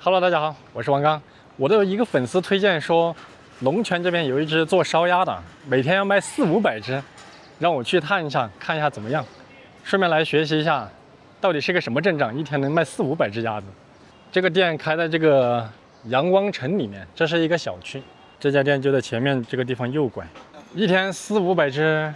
Hello， 大家好，我是王刚。我的一个粉丝推荐说，龙泉这边有一只做烧鸭的，每天要卖400-500只，让我去探一下，看一下怎么样。顺便来学习一下，到底是个什么阵仗，一天能卖400-500只鸭子。这个店开在这个阳光城里面，这是一个小区。这家店就在前面这个地方右拐，一天400-500只，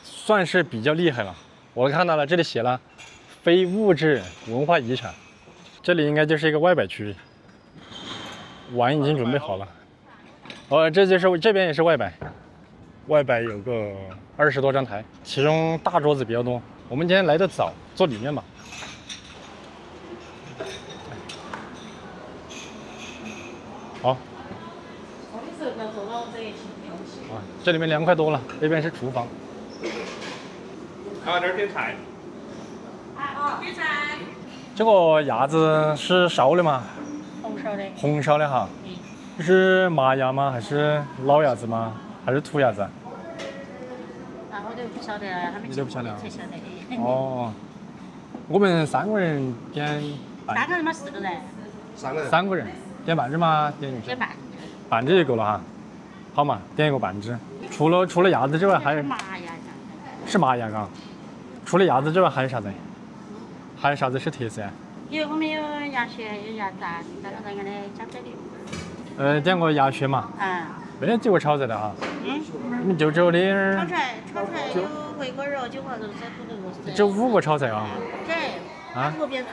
算是比较厉害了。我看到了，这里写了非物质文化遗产。这里应该就是一个外摆区域，碗已经准备好了。这就是这边也是外摆，外摆有个20多张台，其中大桌子比较多。我们今天来的早，坐里面吧。好。这里面凉快多了，这边是厨房。这儿点菜。点菜。这个鸭子是烧的吗？红烧的。红烧的哈。这是麻鸭吗？还是老鸭子吗？还是土鸭子？我都不晓得，他们你都不晓得？才晓得。哦，我们3个人点3个人吗？4个人？3个人点半只吗？点半只就够了哈。好嘛，点一个半只。除了鸭子之外，还有麻鸭。是麻鸭嘎。除了鸭子之外还有啥子？还有啥子是特色？我们有鸭血，有鸭杂，再那个的加这里。点个鸭血嘛。没有这个炒菜的哈。你们就只有的。炒菜有回锅肉、韭黄肉丝、土豆肉丝。这5个炒菜啊？对。啊。图片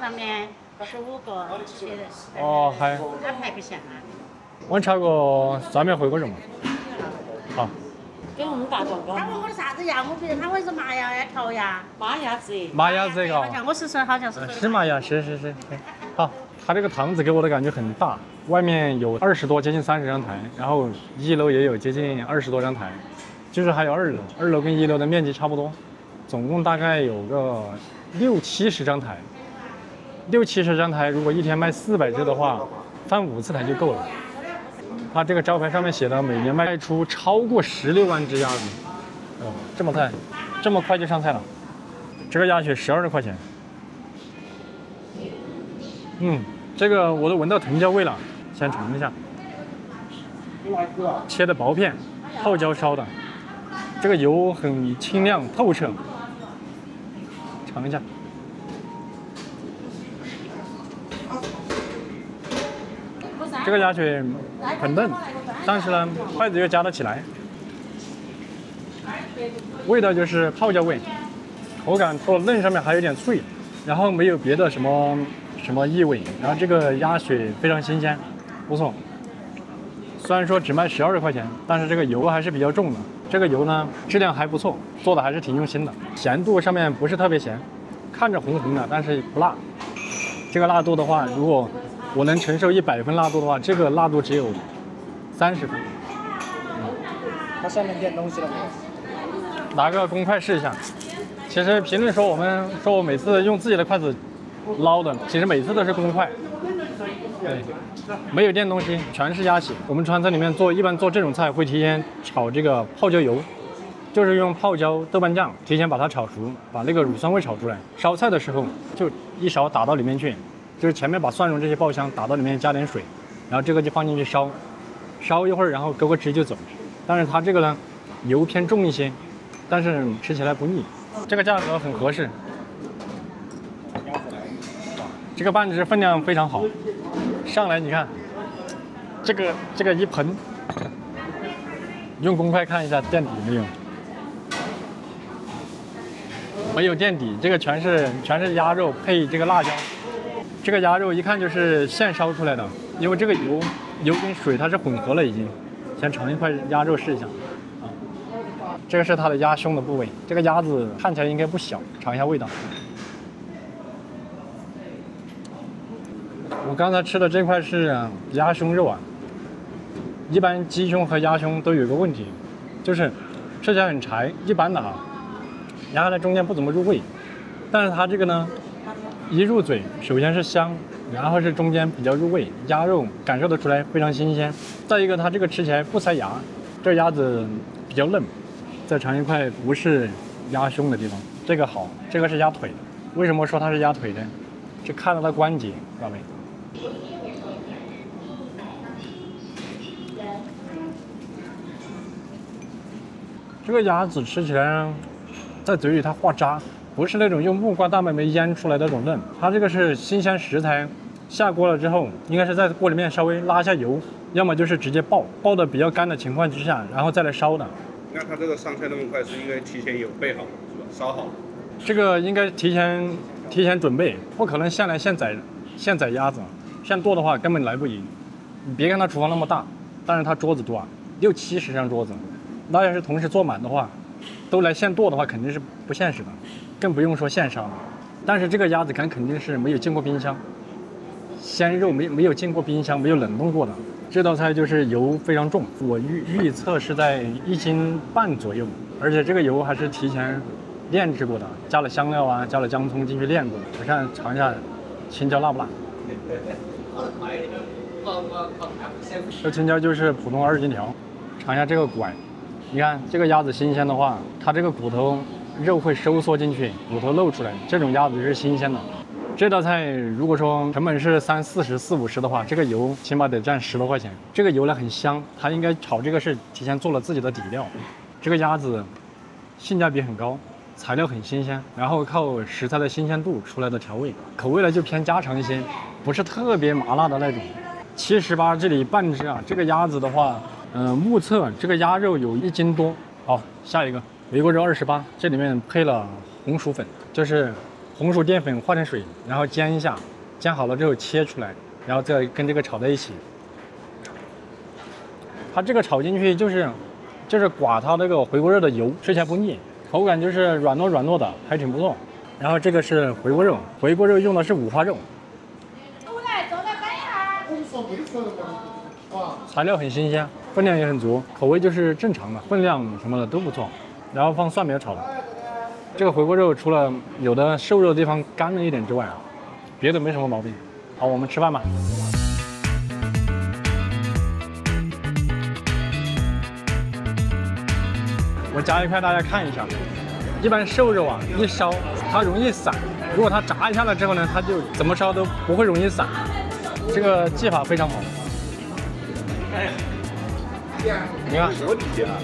上面15个写的。哦，还。它还不像啊。我炒个酸面回锅肉嘛。好。给我们打广告。他问我的啥子鸭？我不，他问是麻鸭呀、条鸭、麻鸭子。麻鸭子好像我是说好像是。是麻鸭，是。好，它这个堂子给我的感觉很大，外面有20多，接近30张台，然后1楼也有接近20多张台，就是还有2楼，2楼跟1楼的面积差不多，总共大概有个60-70张台，60-70张台，如果一天卖400只的话，翻5次台就够了。它这个招牌上面写的每年卖出超过16万只鸭子，这么快，这么快就上菜了。这个鸭血12块钱，这个我都闻到藤椒味了，先尝一下。切的薄片，泡椒烧的，这个油很清亮透彻，尝一下。这个鸭血很嫩，但是呢，筷子又夹得起来，味道就是泡椒味，口感除了嫩上面还有点脆，然后没有别的什么异味，然后这个鸭血非常新鲜，不错。虽然说只卖12块钱，但是这个油还是比较重的，这个油呢质量还不错，做的还是挺用心的，咸度上面不是特别咸，看着红红的，但是不辣。这个辣度的话，如果我能承受100分辣度的话，这个辣度只有30分。它上面垫东西了没有？拿个公筷试一下。其实评论说我每次用自己的筷子捞的，其实每次都是公筷。对，没有垫东西，全是鸭血。我们川菜里面一般做这种菜会提前炒这个泡椒油，就是用泡椒、豆瓣酱提前把它炒熟，把那个乳酸味炒出来。烧菜的时候就一勺打到里面去。就是前面把蒜蓉这些爆香打到里面，加点水，然后这个就放进去烧一会儿，然后勾个汁就走。但是它这个呢，油偏重一些，但是吃起来不腻，这个价格很合适。这个半只分量非常好，上来你看，这个一盆，用公筷看一下垫底没有？没有垫底，这个全是鸭肉配这个辣椒。这个鸭肉一看就是现烧出来的，因为这个油跟水它是混合了已经。先尝一块鸭肉试一下，这个是它的鸭胸的部位，这个鸭子看起来应该不小，尝一下味道。我刚才吃的这块是鸭胸肉啊，一般鸡胸和鸭胸都有一个问题，就是吃起来很柴，一般的鸭在中间不怎么入味，但是它这个呢。一入嘴，首先是香，然后是中间比较入味，鸭肉感受得出来非常新鲜。再一个，它这个吃起来不塞牙，这鸭子比较嫩。再尝一块不是鸭胸的地方，这个好，这个是鸭腿的。为什么说它是鸭腿呢？就看到它关节，知道没？这个鸭子吃起来，在嘴里它化渣，不是那种用木瓜大麦梅腌出来的那种嫩，它这个是新鲜食材，下锅了之后，应该是在锅里面稍微拉一下油，要么就是直接爆的比较干的情况之下，然后再来烧的。那它这个上菜那么快，是因为提前有备好是吧？烧好。这个应该提前准备，不可能现来现宰鸭子，现剁的话根本来不及。你别看它厨房那么大，但是它桌子多啊，60、70张桌子。那要是同时坐满的话，都来现剁的话，肯定是不现实的，更不用说现烧了。但是这个鸭子肯定是没有进过冰箱，鲜肉没有进过冰箱，没有冷冻过的。这道菜就是油非常重，我预测是在1斤半左右，而且这个油还是提前炼制过的，加了香料啊，加了姜葱进去炼过的。我现在尝一下青椒辣不辣？这青椒就是普通20斤条，尝一下这个拐。你看这个鸭子新鲜的话，它这个骨头肉会收缩进去，骨头露出来，这种鸭子是新鲜的。这道菜如果说成本是30、40、40、50的话，这个油起码得占10多块钱。这个油呢很香，它应该炒这个是提前做了自己的底料。这个鸭子性价比很高，材料很新鲜，然后靠食材的新鲜度出来的调味，口味呢就偏家常一些，不是特别麻辣的那种。78这里半只啊，这个鸭子的话。目测这个鸭肉有1斤多。好，下一个回锅肉28，这里面配了红薯粉，就是红薯淀粉化成水，然后煎一下，煎好了之后切出来，然后再跟这个炒在一起。它这个炒进去就是刮它那个回锅肉的油，吃起来不腻，口感就是软糯的，还挺不错。然后这个是回锅肉，回锅肉用的是五花肉。材料很新鲜，分量也很足，口味就是正常的，分量什么的都不错。然后放蒜苗炒的。这个回锅肉除了有的瘦肉的地方干了一点之外啊，别的没什么毛病。好，我们吃饭吧。我夹一块，大家看一下。一般瘦肉啊，一烧它容易散，如果它炸一下了之后呢，它就怎么烧都不会容易散。这个技法非常好。你看，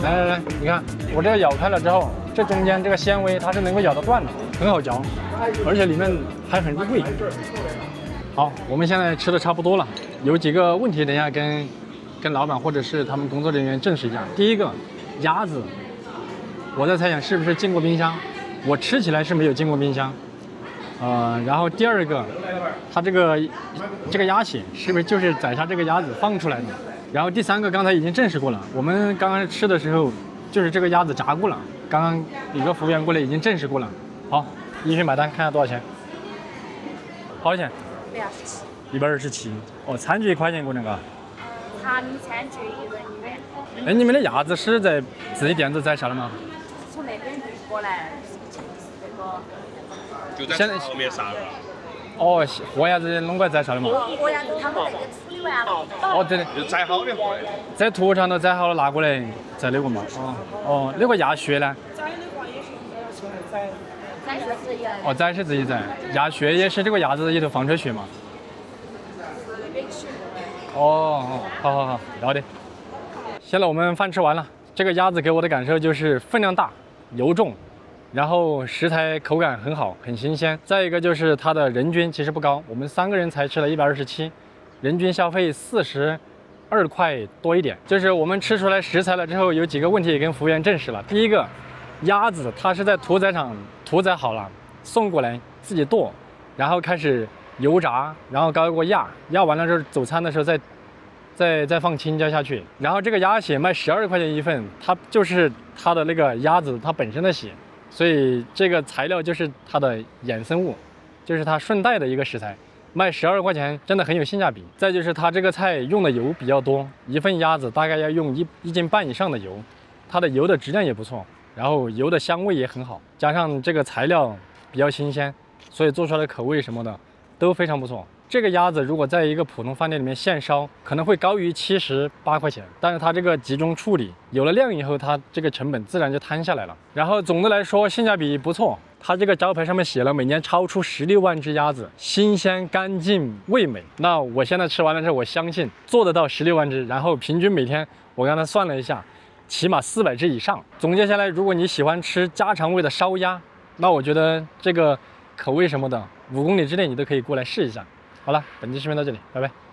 来，你看我这个咬开了之后，这中间这个纤维它是能够咬得断的，很好嚼，而且里面还很入味。好，我们现在吃的差不多了，有几个问题等一下跟老板或者是他们工作人员证实一下。第一个，鸭子，我在猜想是不是进过冰箱，我吃起来是没有进过冰箱。然后第二个，它这个鸭血是不是就是宰杀这个鸭子放出来的？然后第三个，刚才已经证实过了，我们刚刚吃的时候就是这个鸭子炸过了，刚刚有个服务员过来已经证实过了。好，一起买单，看下多少钱？多少钱？127。哦，餐具1块钱个那个。茶米餐具1人100。哎，你们的鸭子是在自己店子宰杀的吗？从那边运过来，就在后面杀的。哦，活鸭子弄过来宰杀的嘛？活鸭子他们那个处理完了。哦，对的，就宰好的活。在屠场头宰好了拿过来宰那个嘛？哦，那个鸭血呢？宰的话也是宰。宰是自己的。哦，宰是自己宰，鸭血也是这个鸭子里头放出血嘛？哦，好，要得。现在我们饭吃完了，这个鸭子给我的感受就是分量大，油重。然后食材口感很好，很新鲜。再一个就是它的人均其实不高，我们3个人才吃了127，人均消费42块多一点。就是我们吃出来食材了之后，有几个问题也跟服务员证实了。第一个，鸭子它是在屠宰场屠宰好了，送过来自己剁，然后开始油炸，然后高锅压完了之后，走餐的时候再放青椒下去。然后这个鸭血卖12块钱一份，它就是它的那个鸭子它本身的血。所以这个材料就是它的衍生物，就是它顺带的一个食材，卖12块钱真的很有性价比。再就是它这个菜用的油比较多，一份鸭子大概要用1斤半以上的油，它的油的质量也不错，然后油的香味也很好，加上这个材料比较新鲜，所以做出来的口味什么的都非常不错。这个鸭子如果在一个普通饭店里面现烧，可能会高于78块钱，但是它这个集中处理，有了量以后，它这个成本自然就摊下来了。然后总的来说性价比不错，它这个招牌上面写了每年超出16万只鸭子，新鲜、干净、味美。那我现在吃完了之后，我相信做得到16万只，然后平均每天我刚才算了一下，起码400只以上。总结下来，如果你喜欢吃家常味的烧鸭，那我觉得这个口味什么的5公里之内你都可以过来试一下。好了，本期视频到这里，拜拜。